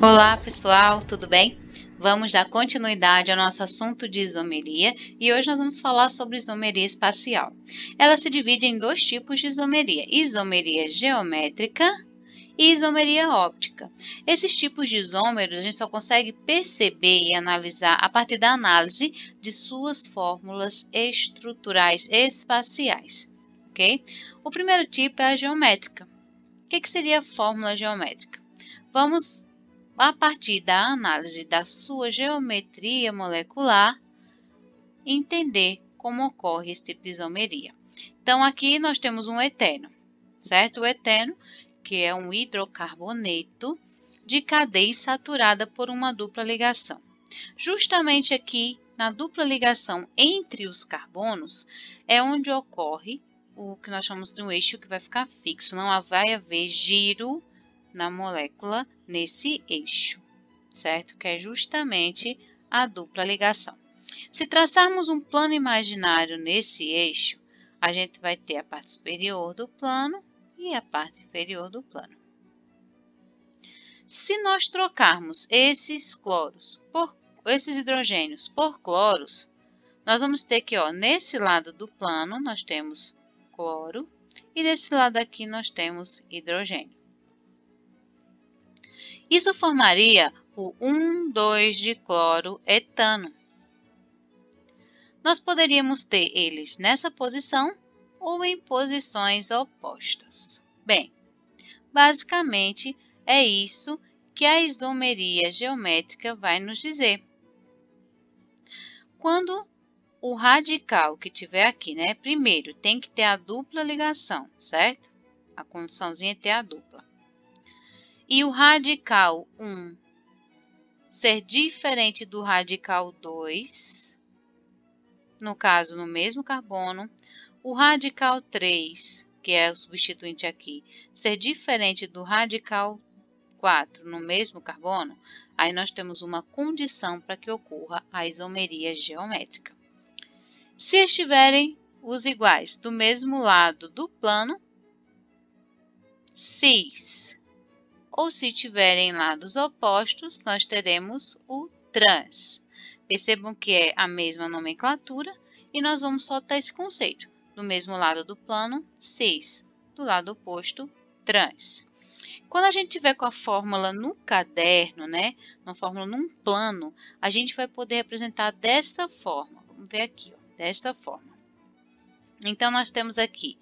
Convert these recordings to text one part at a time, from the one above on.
Olá pessoal, tudo bem? Vamos dar continuidade ao nosso assunto de isomeria e hoje nós vamos falar sobre isomeria espacial. Ela se divide em dois tipos de isomeria: isomeria geométrica e isomeria óptica. Esses tipos de isômeros a gente só consegue perceber e analisar a partir da análise de suas fórmulas estruturais espaciais, ok? O primeiro tipo é a geométrica. O que seria a fórmula geométrica? Vamos, a partir da análise da sua geometria molecular, entender como ocorre esse tipo de isomeria. Então, aqui nós temos um eteno, certo? O eteno, que é um hidrocarboneto de cadeia saturada por uma dupla ligação. Justamente aqui, na dupla ligação entre os carbonos, é onde ocorre o que nós chamamos de um eixo que vai ficar fixo. Não vai haver giro na molécula nesse eixo, certo? Que é justamente a dupla ligação. Se traçarmos um plano imaginário nesse eixo, a gente vai ter a parte superior do plano e a parte inferior do plano. Se nós trocarmos esses hidrogênios por cloros, nós vamos ter que, nesse lado do plano, nós temos cloro e nesse lado aqui nós temos hidrogênio. Isso formaria o 1,2-dicloroetano. Nós poderíamos ter eles nessa posição ou em posições opostas. Bem, basicamente é isso que a isomeria geométrica vai nos dizer. Quando o radical que tiver aqui, primeiro tem que ter a dupla ligação, certo? A condiçãozinha é ter a dupla. E o radical 1 ser diferente do radical 2, no caso, no mesmo carbono, o radical 3, que é o substituinte aqui, ser diferente do radical 4 no mesmo carbono, aí nós temos uma condição para que ocorra a isomeria geométrica. Se estiverem os iguais do mesmo lado do plano, cis. Ou se tiverem lados opostos, nós teremos o trans. Percebam que é a mesma nomenclatura e nós vamos soltar esse conceito. Do mesmo lado do plano, cis. Do lado oposto, trans. Quando a gente tiver com a fórmula no caderno, uma fórmula num plano, a gente vai poder representar desta forma. Vamos ver aqui, desta forma. Então, nós temos aqui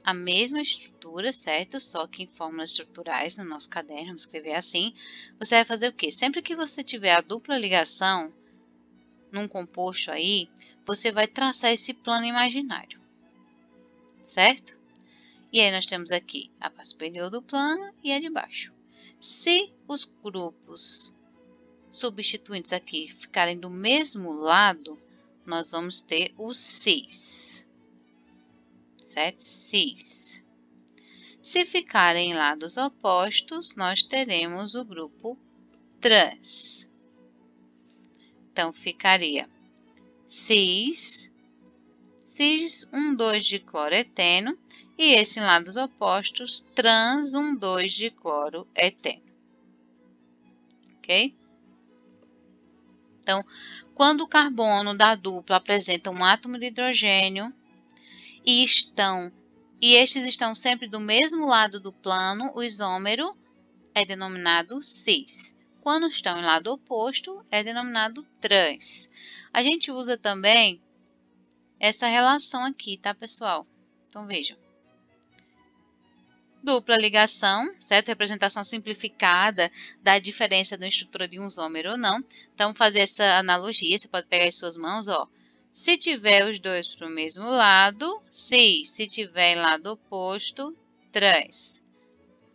a mesma estrutura, certo? Só que em fórmulas estruturais no nosso caderno, vamos escrever assim. Você vai fazer o quê? Sempre que você tiver a dupla ligação num composto aí, você vai traçar esse plano imaginário, certo? E aí nós temos aqui a parte superior do plano e a de baixo. Se os grupos substituintes aqui ficarem do mesmo lado, nós vamos ter o cis. Certo? Cis. Se ficarem em lados opostos, nós teremos o grupo trans. Então, ficaria cis, 1,2-dicloroeteno, e esse em lados opostos, trans 1,2-dicloroeteno. Ok? Então, quando o carbono da dupla apresenta um átomo de hidrogênio, e estes estão sempre do mesmo lado do plano, o isômero é denominado cis. Quando estão em lado oposto, é denominado trans. A gente usa também essa relação aqui, tá, pessoal? Então, vejam. Dupla ligação, certo? Representação simplificada da diferença da estrutura de um isômero ou não. Então, fazer essa analogia, você pode pegar em suas mãos, Se tiver os dois para o mesmo lado, cis. Se tiver em lado oposto, trans.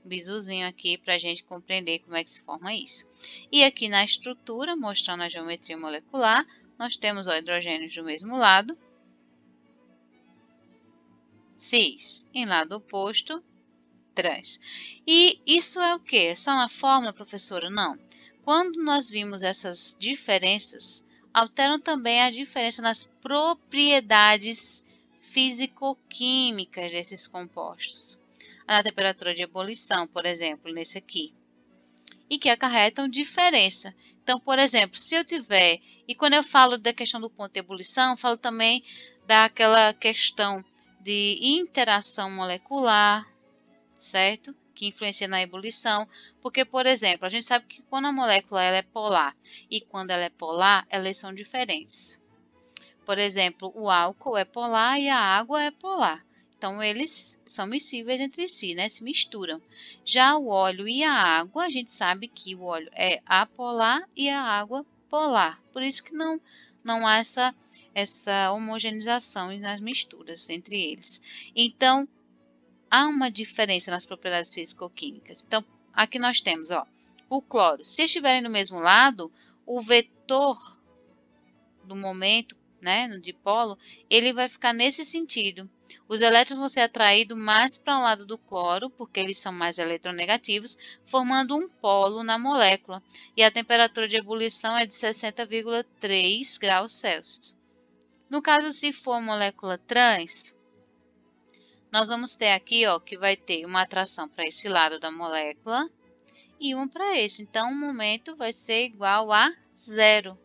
Bisuzinho aqui para a gente compreender como é que se forma isso. E aqui na estrutura, mostrando a geometria molecular, nós temos hidrogênios do mesmo lado, cis. Em lado oposto, trans. E isso é o quê? Só na fórmula, professora? Não. Quando nós vimos essas diferenças, alteram também a diferença nas propriedades físico-químicas desses compostos. na temperatura de ebulição, por exemplo, nesse aqui, e que acarretam diferença. Então, por exemplo, se eu tiver, e quando eu falo da questão do ponto de ebulição, falo também daquela questão de interação molecular, certo? Que influencia na ebulição, porque, por exemplo, a gente sabe que quando a molécula ela é polar e quando ela é polar, elas são diferentes. Por exemplo, o álcool é polar e a água é polar. Então, eles são miscíveis entre si, né? Se misturam. Já o óleo e a água, a gente sabe que o óleo é apolar e a água polar. Por isso que não há essa homogeneização nas misturas entre eles. Então, há uma diferença nas propriedades físico-químicas. Então, aqui nós temos o cloro. Se estiverem do mesmo lado, o vetor do momento, né, no dipolo, ele vai ficar nesse sentido. Os elétrons vão ser atraídos mais para um lado do cloro, porque eles são mais eletronegativos, formando um polo na molécula. E a temperatura de ebulição é de 60,3 graus Celsius. No caso, se for molécula trans, nós vamos ter aqui que vai ter uma atração para esse lado da molécula e uma para esse. Então, o momento vai ser igual a zero.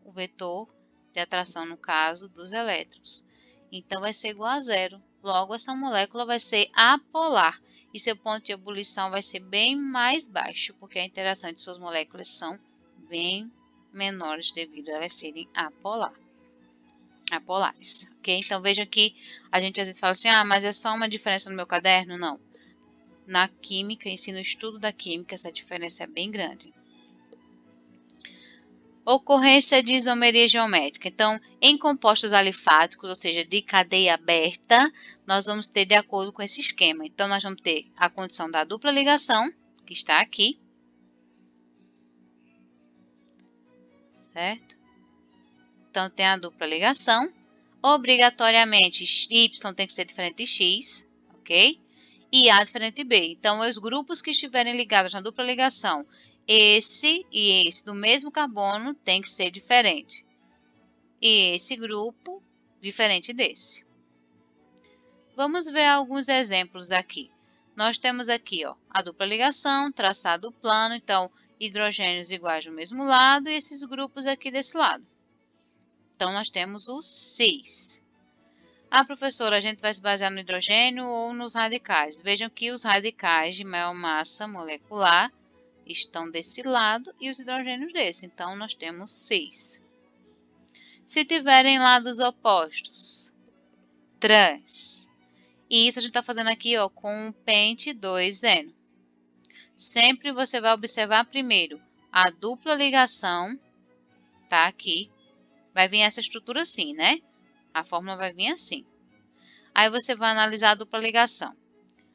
O vetor de atração, no caso, dos elétrons. Então, vai ser igual a zero. Logo, essa molécula vai ser apolar. E seu ponto de ebulição vai ser bem mais baixo, porque a interação entre suas moléculas são bem menores devido a elas serem apolares, ok? Então, veja que a gente às vezes fala assim, mas é só uma diferença no meu caderno. Não. Na química, ensino o estudo da química, essa diferença é bem grande. Ocorrência de isomeria geométrica. Então, em compostos alifáticos, ou seja, de cadeia aberta, nós vamos ter de acordo com esse esquema. Então, nós vamos ter a condição da dupla ligação, que está aqui, certo? Então, tem a dupla ligação. Obrigatoriamente, Y tem que ser diferente de X, ok? E A diferente de B. Então, os grupos que estiverem ligados na dupla ligação, esse e esse do mesmo carbono tem que ser diferente. E esse grupo diferente desse. Vamos ver alguns exemplos aqui. Nós temos aqui a dupla ligação, traçado plano, então hidrogênios iguais do mesmo lado e esses grupos aqui desse lado. Então, nós temos o 6. Professora, a gente vai se basear no hidrogênio ou nos radicais? Vejam que os radicais de maior massa molecular estão desse lado e os hidrogênios desse. Então, nós temos 6. Se tiverem lados opostos, trans. E isso a gente está fazendo aqui com o pente 2Eno. Sempre você vai observar primeiro a dupla ligação, tá aqui. Vai vir essa estrutura assim, né? A fórmula vai vir assim. Aí você vai analisar a dupla ligação.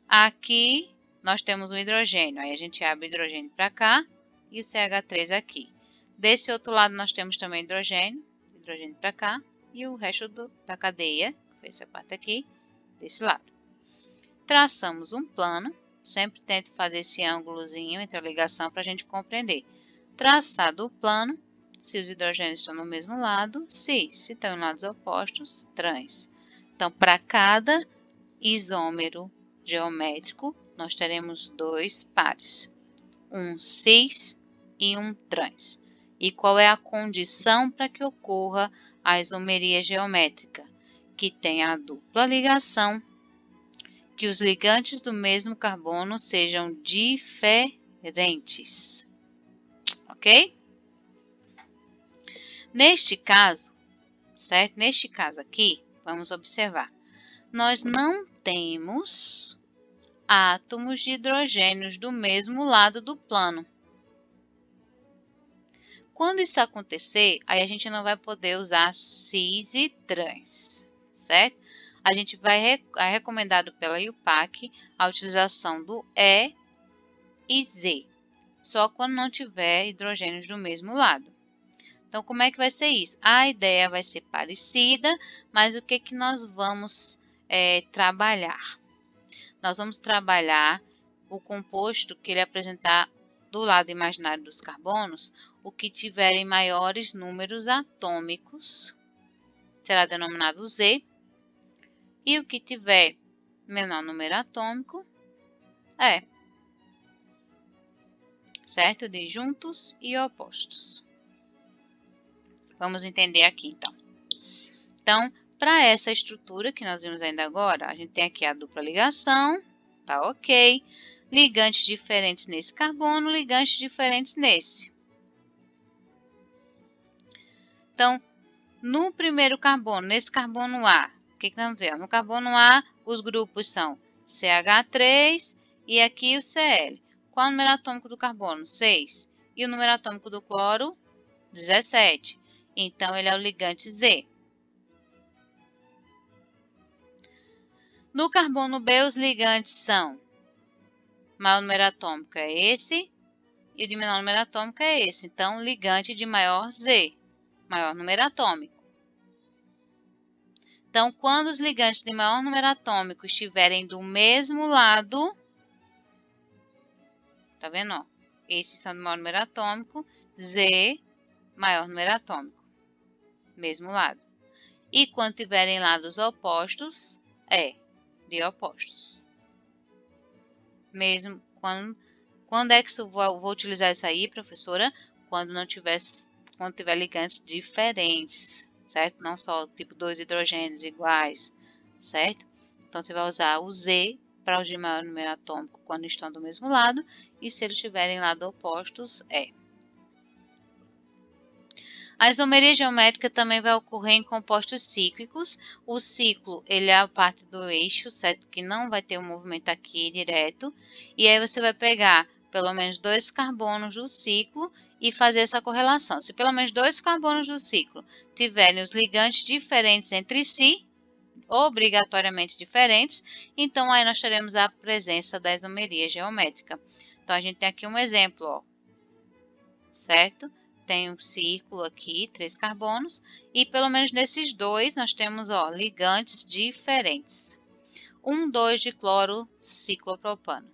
Aqui nós temos um hidrogênio. Aí a gente abre o hidrogênio para cá e o CH3 aqui. Desse outro lado nós temos também hidrogênio para cá e o resto da cadeia, que foi essa parte aqui, desse lado. Traçamos um plano. Sempre tente fazer esse ângulozinho entre a ligação para a gente compreender. Traçado o plano, se os hidrogênios estão no mesmo lado, cis. Se estão em lados opostos, trans. Então, para cada isômero geométrico, nós teremos 2 pares. Um cis e um trans. E qual é a condição para que ocorra a isomeria geométrica? Que tenha a dupla ligação, que os ligantes do mesmo carbono sejam diferentes. Ok? Neste caso, certo? Neste caso aqui, vamos observar. Nós não temos átomos de hidrogênios do mesmo lado do plano. Quando isso acontecer, aí a gente não vai poder usar cis e trans, certo? A gente vai é recomendado pela IUPAC a utilização do E e Z, só quando não tiver hidrogênios do mesmo lado. Então, como é que vai ser isso? A ideia vai ser parecida, mas o que nós vamos trabalhar? Nós vamos trabalhar o composto que ele apresentar do lado imaginário dos carbonos, o que tiverem maiores números atômicos será denominado Z, e o que tiver menor número atômico é. Certo? De juntos e opostos. Vamos entender aqui, então. Então, para essa estrutura que nós vimos ainda agora, a gente tem aqui a dupla ligação, tá ok. Ligantes diferentes nesse carbono, ligantes diferentes nesse. Então, no primeiro carbono, nesse carbono A, o que nós vemos? No carbono A, os grupos são CH3 e aqui o Cl. Qual é o número atômico do carbono? 6. E o número atômico do cloro? 17. Então, ele é o ligante Z. No carbono B, os ligantes são: maior número atômico é esse, e o de menor número atômico é esse. Então, ligante de maior Z, maior número atômico. Então, quando os ligantes de maior número atômico estiverem do mesmo lado, tá vendo? Ó? Esses são do maior número atômico, Z, maior número atômico, mesmo lado. E quando tiverem lados opostos, é de opostos. Mesmo quando é que eu vou utilizar isso aí, professora? Quando tiver ligantes diferentes, certo? Não só tipo 2 hidrogênios iguais, certo? Então você vai usar o Z para os de maior número atômico quando estão do mesmo lado, e se eles estiverem lados opostos, é. A isomeria geométrica também vai ocorrer em compostos cíclicos. O ciclo, ele é a parte do eixo, certo? Que não vai ter um movimento aqui direto. E aí você vai pegar pelo menos 2 carbonos do ciclo e fazer essa correlação. Se pelo menos 2 carbonos do ciclo tiverem os ligantes diferentes entre si, obrigatoriamente diferentes, então aí nós teremos a presença da isomeria geométrica. Então a gente tem aqui um exemplo, ó, certo? Tem um círculo aqui, 3 carbonos, e pelo menos nesses dois nós temos, ó, ligantes diferentes. 2 de cloro ciclopropano.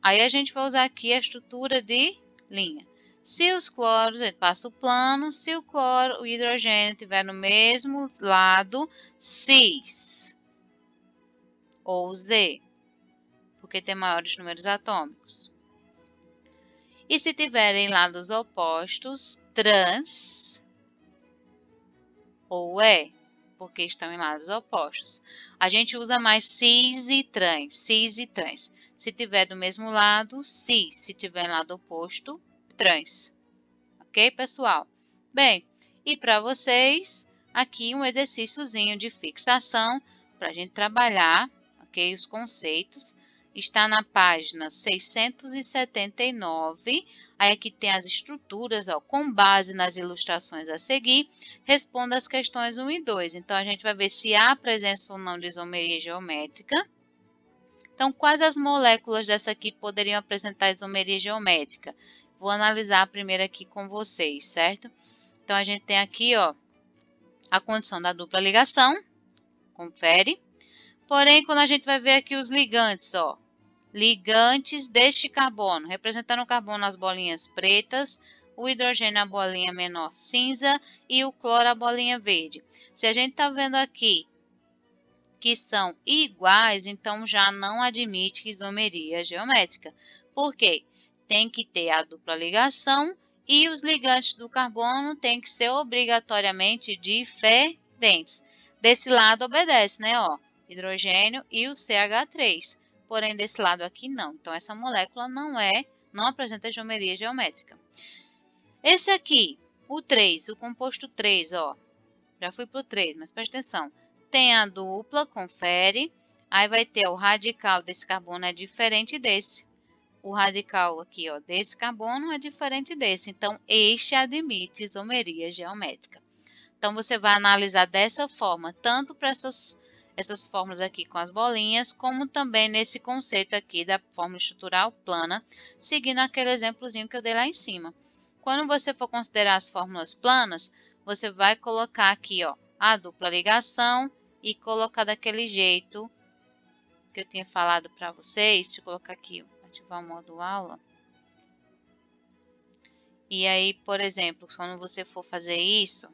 Aí a gente vai usar aqui a estrutura de linha. Se os cloros, ele passa o plano, se o hidrogênio estiver no mesmo lado, cis ou Z, porque tem maiores números atômicos. E se tiverem lados opostos, trans ou porque estão em lados opostos. A gente usa mais cis e trans, Se tiver do mesmo lado, cis. Se tiver lado oposto, trans. Ok, pessoal? Bem, e para vocês, aqui um exercíciozinho de fixação para a gente trabalhar, ok, os conceitos. Está na página 679. Aí aqui tem as estruturas, ó, com base nas ilustrações a seguir, responda as questões 1 e 2. Então, a gente vai ver se há presença ou não de isomeria geométrica. Então, quais as moléculas dessa aqui poderiam apresentar isomeria geométrica? Vou analisar a primeira aqui com vocês, certo? Então, a gente tem aqui, ó, a condição da dupla ligação. Confere. Porém, quando a gente vai ver aqui os ligantes, ó, ligantes deste carbono, representando o carbono as bolinhas pretas, o hidrogênio a bolinha menor cinza e o cloro a bolinha verde. Se a gente está vendo aqui que são iguais, então já não admite isomeria geométrica. Por quê? Tem que ter a dupla ligação e os ligantes do carbono têm que ser obrigatoriamente diferentes. Desse lado obedece, né? Ó, hidrogênio e o CH3. Porém, desse lado aqui não. Então, essa molécula não apresenta isomeria geométrica. Esse aqui, o 3, o composto 3, ó. Já fui para o 3, mas presta atenção. Tem a dupla, confere. Aí vai ter o radical desse carbono é diferente desse. O radical aqui, ó, desse carbono é diferente desse. Então, este admite isomeria geométrica. Então, você vai analisar dessa forma, tanto para essas fórmulas aqui com as bolinhas, como também nesse conceito aqui da fórmula estrutural plana, seguindo aquele exemplozinho que eu dei lá em cima. Quando você for considerar as fórmulas planas, você vai colocar aqui, ó, a dupla ligação e colocar daquele jeito que eu tinha falado para vocês. Deixa eu colocar aqui, ativar o modo aula. E aí, por exemplo, quando você for fazer isso,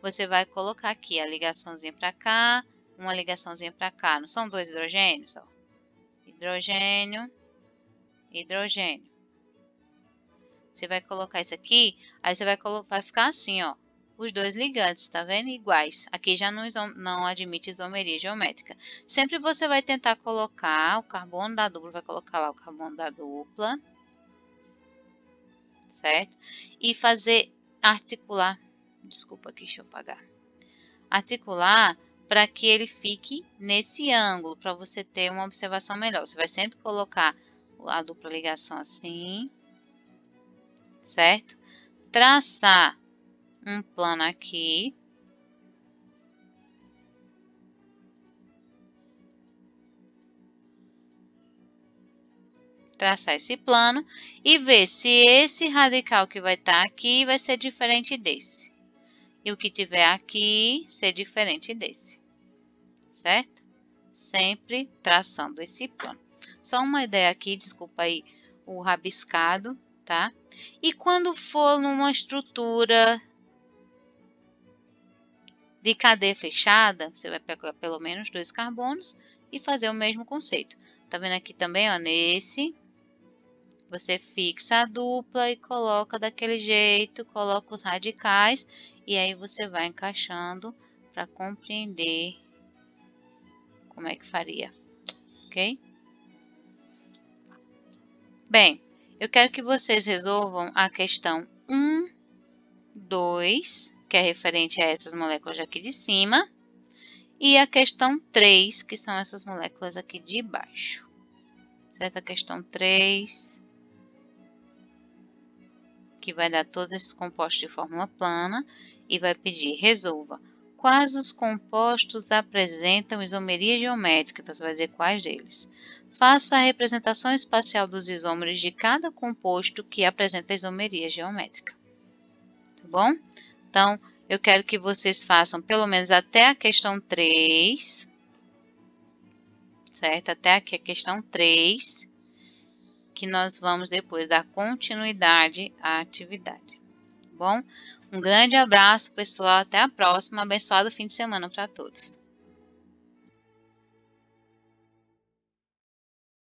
você vai colocar aqui a ligaçãozinha para cá, uma ligaçãozinha para cá. Não são 2 hidrogênios? Ó. Hidrogênio, hidrogênio. Você vai colocar isso aqui, aí você vai ficar assim, ó. Os 2 ligantes, tá vendo? Iguais. Aqui já não admite isomeria geométrica. Sempre você vai tentar colocar o carbono da dupla, vai colocar lá o carbono da dupla. Certo? E fazer articular. Desculpa aqui, deixa eu apagar. Articular para que ele fique nesse ângulo, para você ter uma observação melhor. Você vai sempre colocar a dupla ligação assim. Certo? Traçar um plano aqui. Traçar esse plano e ver se esse radical que vai estar aqui vai ser diferente desse. E o que tiver aqui ser diferente desse. Certo? Sempre traçando esse plano. Só uma ideia aqui, desculpa aí o rabiscado, tá? E quando for numa estrutura de cadeia fechada, você vai pegar pelo menos 2 carbonos e fazer o mesmo conceito. Tá vendo aqui também, ó, nesse, você fixa a dupla e coloca daquele jeito, coloca os radicais e aí você vai encaixando para compreender como é que faria, ok? Bem, eu quero que vocês resolvam a questão 1, 2, que é referente a essas moléculas aqui de cima, e a questão 3, que são essas moléculas aqui de baixo. Certo? A questão 3, que vai dar todos esses compostos de fórmula plana, e vai pedir, resolva, quais os compostos apresentam isomeria geométrica? Então, você vai dizer quais deles. Faça a representação espacial dos isômeros de cada composto que apresenta isomeria geométrica. Tá bom? Então, eu quero que vocês façam pelo menos até a questão 3. Certo? Até aqui a questão 3. Que nós vamos depois dar continuidade à atividade. Tá bom? Um grande abraço, pessoal. Até a próxima. Abençoado fim de semana para todos.